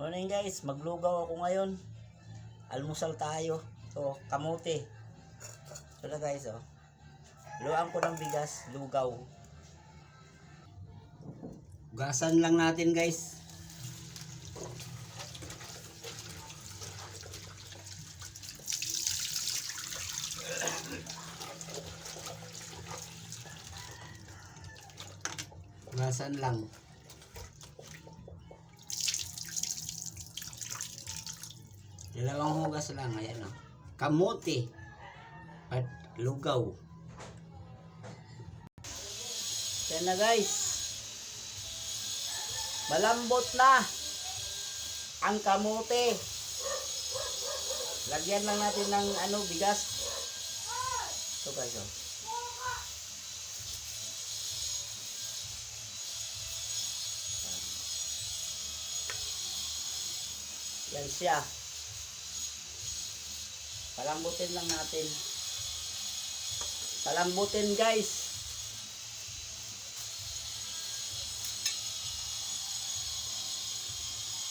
Morning guys, maglugaw ako ngayon. Almusal tayo. So, kamote. Ito na guys, oh. Luang ko ng bigas, lugaw. Gasan lang natin guys. Gasan lang. Dalawang hugas lang, ayan o. Kamote at lugaw. Yan na guys. Malambot na ang kamote. Lagyan lang natin ng bigas. Ito guys o. Yan siya. Palambutin lang natin. Palambutin guys.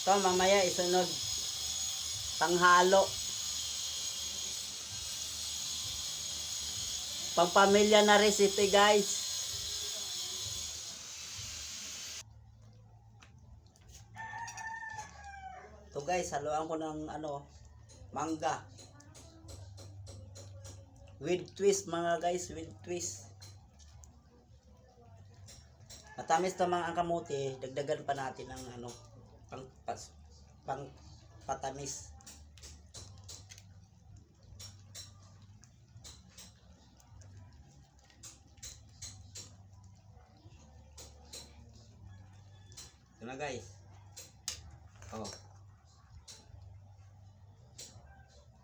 Ito mamaya isunod. Panghalo. Pampamilya na recipe guys. Ito guys, haluan ko ng mangga. With twist mga guys, with twist. Matamis naman ang kamote, dagdagan pa natin ng pang patamis. Ito na guys. Oh.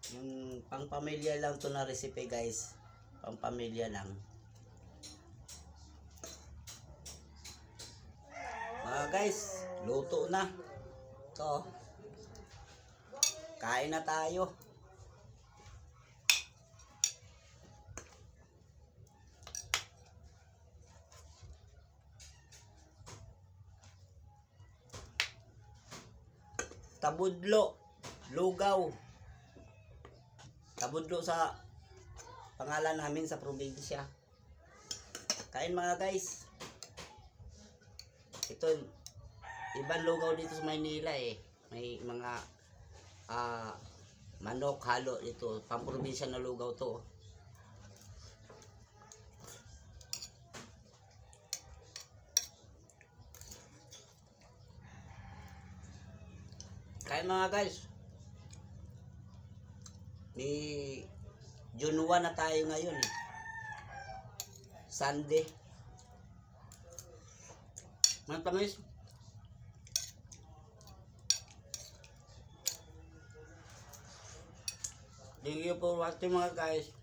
Yung pang-pamilya lang to na recipe guys. Pang-pamilya lang. Mga guys, luto na. Ito. Kain na tayo. Tabudlo, lugaw. Tabudlo sa pangalan namin sa probinsya. Kain mga guys. Ito ibang lugaw dito sa Maynila eh. May mga manok halo dito. Pamprobinsya na lugaw to. Kain mga guys. Ni June 1 na tayo ngayon eh. Sunday. Matamis. Thank you for watching mga guys.